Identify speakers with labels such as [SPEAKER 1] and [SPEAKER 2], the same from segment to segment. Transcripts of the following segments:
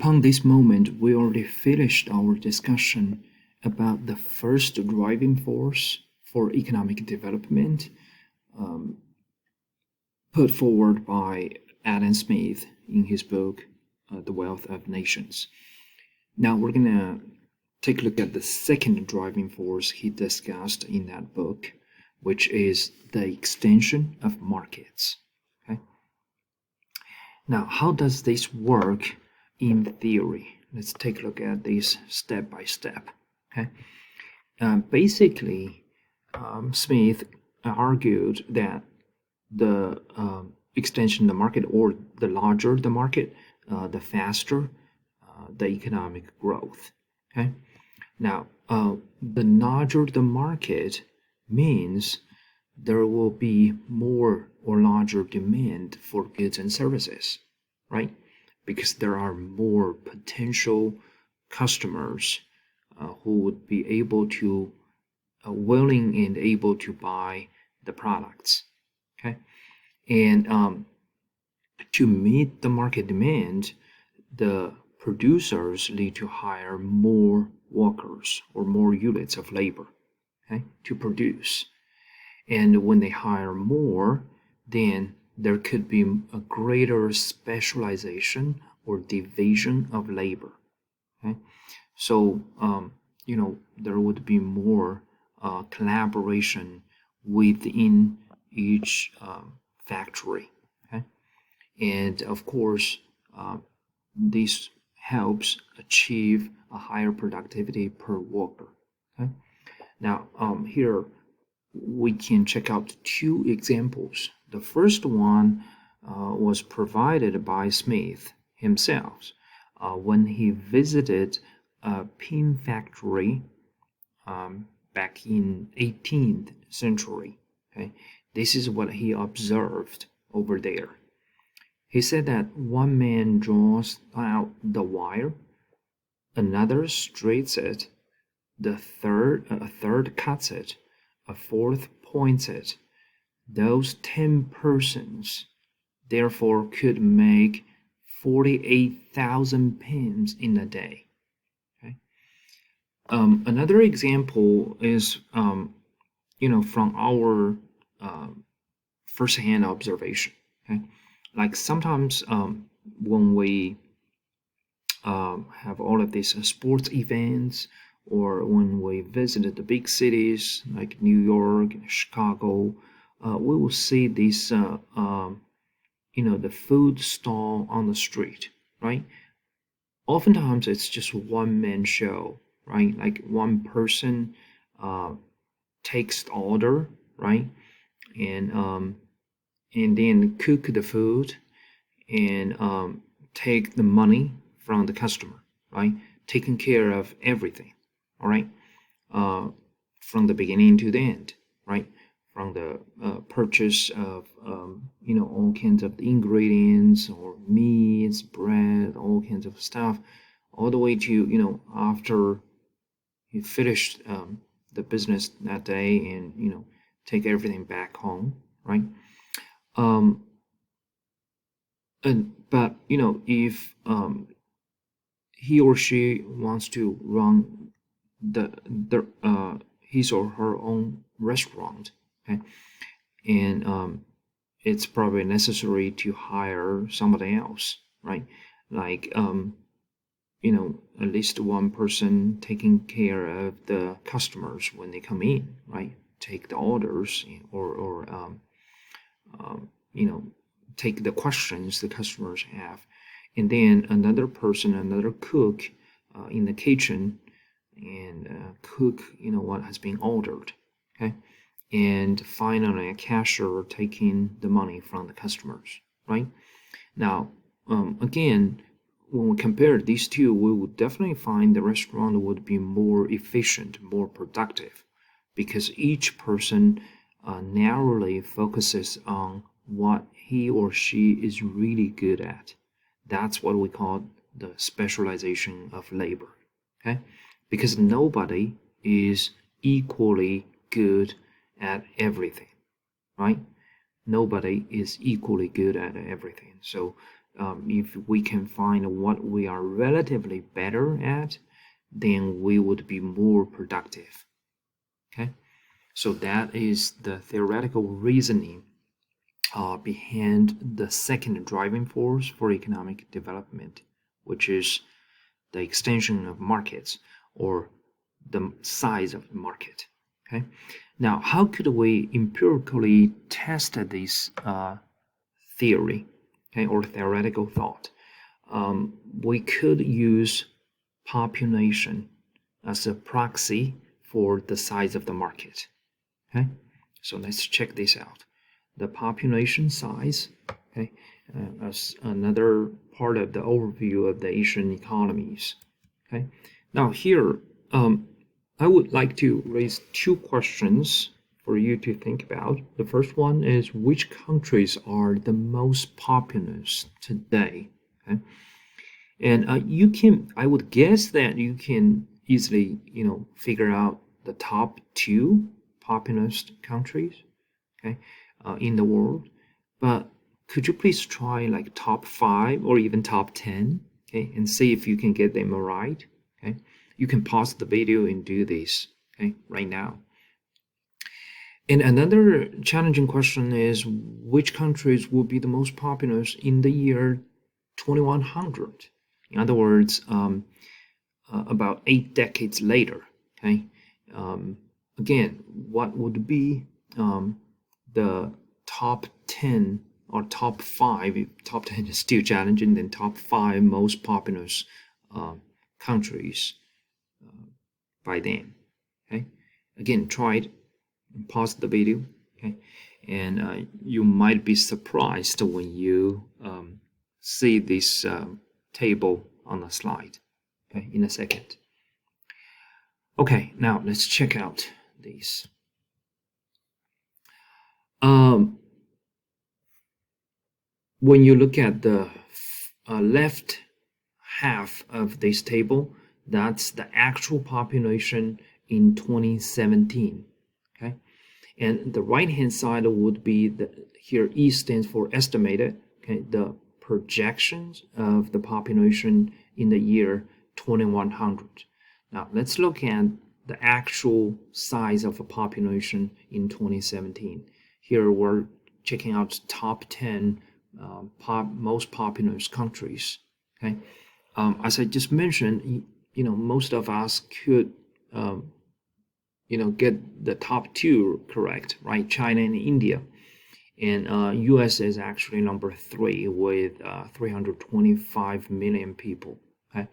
[SPEAKER 1] upon this moment, we already finished our discussion about the first driving force for economic development put forward by Adam Smith in his book, The Wealth of Nations. Now we're going to take a look at the second driving force he discussed in that book, which is the extension of markets. Okay. Now, how does this work in theory? Let's take a look at this step by step. Okay. Basically, Smith argued that the extension of the market, or the larger the market, the faster the economic growth. Okay. Now, the larger the market means there will be more or larger demand for goods and services, right? Because there are more potential customers who would be able to, willing and able to buy the products, okay? And to meet the market demand, the producers need to hire more workers or more units of labor, okay, to produce. And when they hire more, then there could be a greater specialization or division of labor. Okay, so there would be more collaboration within each factory. Okay, and of course, this helps achieve a higher productivity per worker. Okay, now here we can check out two examples. The first one was provided by Smith himself when he visited a pin factory back in 18th century. Okay, this is what he observed over there. He said that one man draws out the wire, another straightens it, a third cuts it, a fourth points it. Those 10 persons therefore could make 48,000 pins in a day. Okay. Another example is, from our first-hand observation. Okay. Like sometimes when we have all of these sports events, or when we visited the big cities like New York and Chicago, we will see this, the food stall on the street, right? Oftentimes it's just one-man show, right? Like one person takes the order, right? And then cook the food and take the money from the customer, right? Taking care of everything, all right? From the beginning to the end, right? From the purchase of, all kinds of ingredients or meats, bread, all kinds of stuff, all the way to, after you finished the business that day and, take everything back home, right? But if he or she wants to run his or her own restaurant, okay, and it's probably necessary to hire somebody else, right? Like at least one person taking care of the customers when they come in, right? Take the orders, or take the questions the customers have, and then another person, another cook in the kitchen, and cook what has been ordered, okay, and finally a cashier taking the money from the customers, right? Now again, when we compare these two, we would definitely find the restaurant would be more efficient, more productive, because each person narrowly focuses on what he or she is really good at. That's what we call the specialization of labor, okay? Because nobody is equally good at everything, right? Nobody is equally good at everything. So if we can find what we are relatively better at, then we would be more productive. Okay, so that is the theoretical reasoning behind the second driving force for economic development, which is the extension of markets or the size of the market. Okay, now how could we empirically test this theory, okay, or theoretical thought? We could use population as a proxy for the size of the market. Okay, so let's check this out. The population size, okay, as another part of the overview of the Asian economies. Okay, now here I would like to raise two questions for you to think about. The first one is, which countries are the most populous today? Okay, and I would guess that you can easily, figure out the top two populous countries, okay, in the world. But could you please try like top 5 or even top 10, okay, and see if you can get them right, okay? You can pause the video and do this, okay, right now. And another challenging question is, which countries will be the most populous in the year 2100? In other words, about 8 decades later, okay? Again, what would be the top 10 or top 5? If top 10 is still challenging, then top 5 most populous countries by then. Okay, again, try it, pause the video, okay, and you might be surprised when you see this table on the slide, okay, in a second. Okay, now let's check out these. When you look at the left half of this table, that's the actual population in 2017. Okay, and the right hand side would be here E stands for estimated. Okay, the projections of the population in the year 2100. Now let's look at the actual size of a population in 2017. Here we're checking out top 10 most populous countries. Okay, as I just mentioned, most of us could get the top 2 correct, right? China and India. And US is actually number 3 with 325 million people. Okay,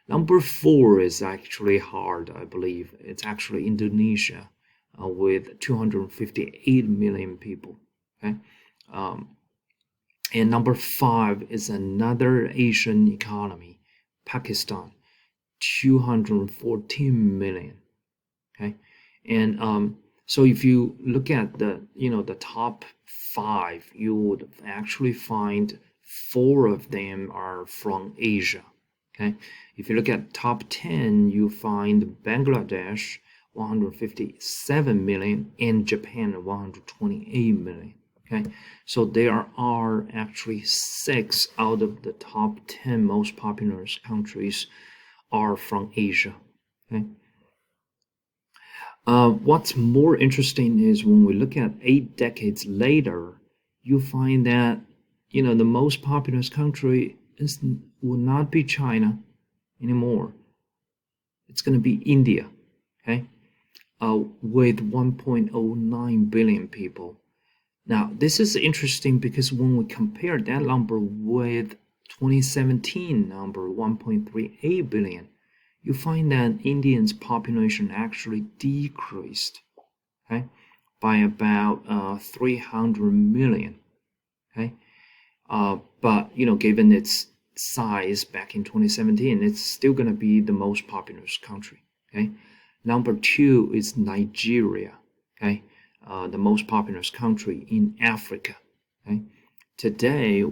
[SPEAKER 1] number 4 is actually hard, I believe. It's actually Indonesia with 258 million people. Okay, and number 5 is another Asian economy, Pakistan, 214 million. Okay, and so if you look at the top 5, you would actually find 4 of them are from Asia. Okay, if you look at top 10, you find Bangladesh 157 million and Japan 128 million. Okay, so there are actually 6 out of the top 10 most populous countries are from Asia. Okay. What's more interesting is when we look at 8 decades later, you find that the most populous country will not be China anymore. It's going to be India, okay, with 1.09 billion people. Now, this is interesting because when we compare that number with 2017 number 1.38 billion, you find that Indians' population actually decreased, okay, by about 300 million. Okay, but given its size back in 2017, it's still going to be the most populous country. Okay, number 2 is Nigeria. Okay, the most populous country in Africa. Okay, today,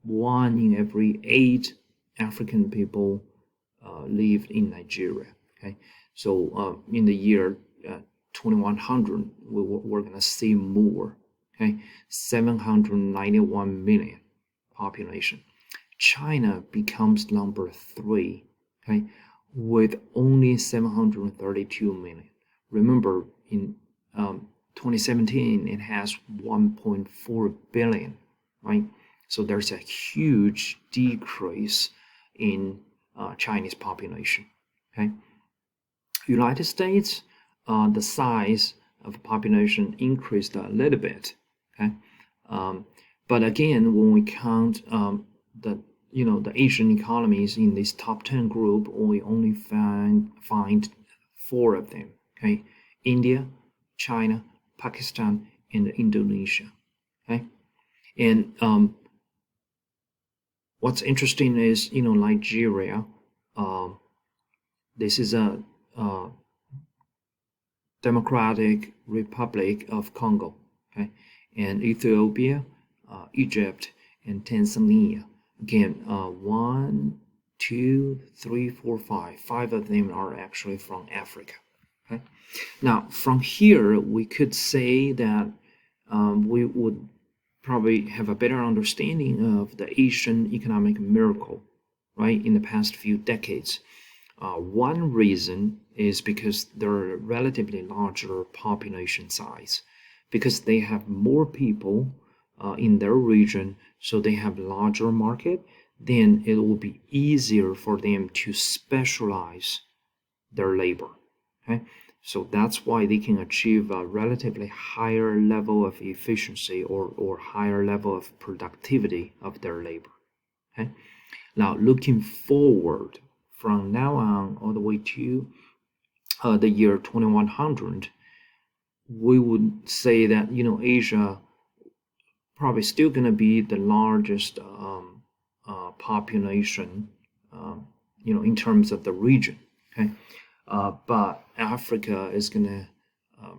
[SPEAKER 1] 1 in every 8 African people live in Nigeria. Okay, so in the year 2100, we're going to see more. Okay, 791 million. population. China becomes number 3, okay, with only 732 million. Remember, in 2017, it has 1.4 billion, right? So there's a huge decrease in Chinese population, okay? United States, the size of population increased a little bit, okay? But again, when we count the Asian economies in this top 10 group, we only find 4 of them, okay? India, China, Pakistan, and Indonesia, okay? And what's interesting is, Nigeria, this is a Democratic Republic of Congo, okay? And Ethiopia, Egypt, and Tanzania. Again, 1, 2, 3, 4, 5. 5 of them are actually from Africa. Okay. Now, from here, we could say that we would probably have a better understanding of the Asian economic miracle, right, in the past few decades. One reason is because they're relatively larger population size, because they have more people in their region, so they have larger market, then it will be easier for them to specialize their labor. Okay, so that's why they can achieve a relatively higher level of efficiency or higher level of productivity of their labor. Okay, now looking forward from now on all the way to the year 2100, we would say that Asia probably still going to be the largest population, in terms of the region. Okay, but Africa is going to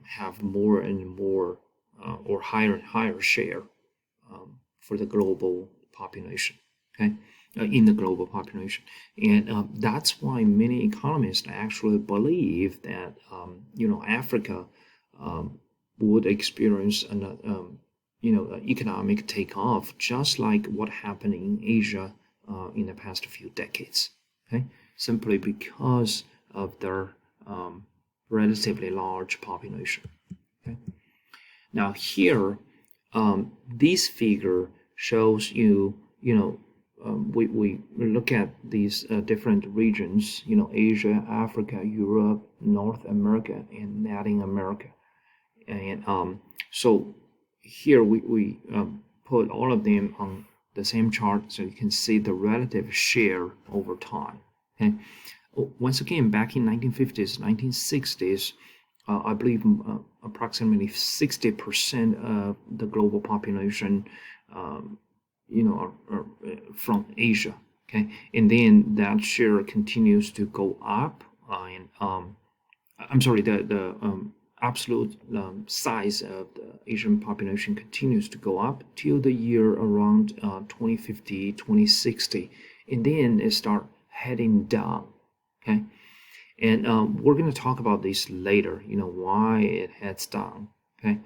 [SPEAKER 1] have more and more or higher and higher share for the global population. Okay, in the global population, and that's why many economists actually believe that Africa would experience an economic takeoff, just like what happened in Asia in the past few decades. Okay, simply because of their relatively large population. Okay, now here, this figure shows you, we look at these different regions, Asia, Africa, Europe, North America, and Latin America, and so here we put all of them on the same chart so you can see the relative share over time. Okay, once again, back in 1950s, 1960s, I believe approximately 60% of the global population are from Asia. Okay, and then that share continues to go up, and I'm sorry, the absolute size of the Asian population continues to go up till the year around 2050, 2060, and then it start heading down. Okay, and we're going to talk about this later, why it heads down. Okay,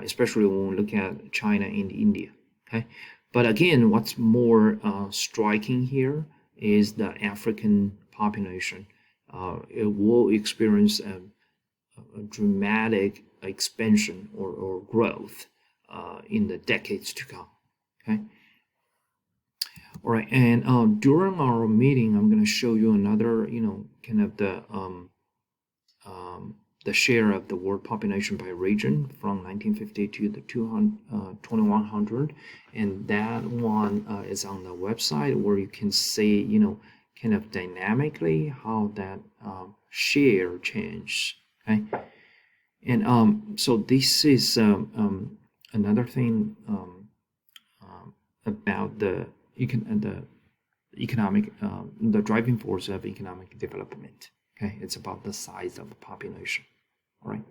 [SPEAKER 1] especially when we look at China and India. Okay, but again, what's more striking here is the African population. It will experience a dramatic expansion or growth in the decades to come. Okay. All right, and during our meeting, I'm going to show you another, kind of the share of the world population by region from 1950 to the 2100, and that one is on the website where you can see, kind of dynamically how that share changed. Okay, and so this is another thing about the economic, the driving force of economic development. Okay, it's about the size of the population. All right.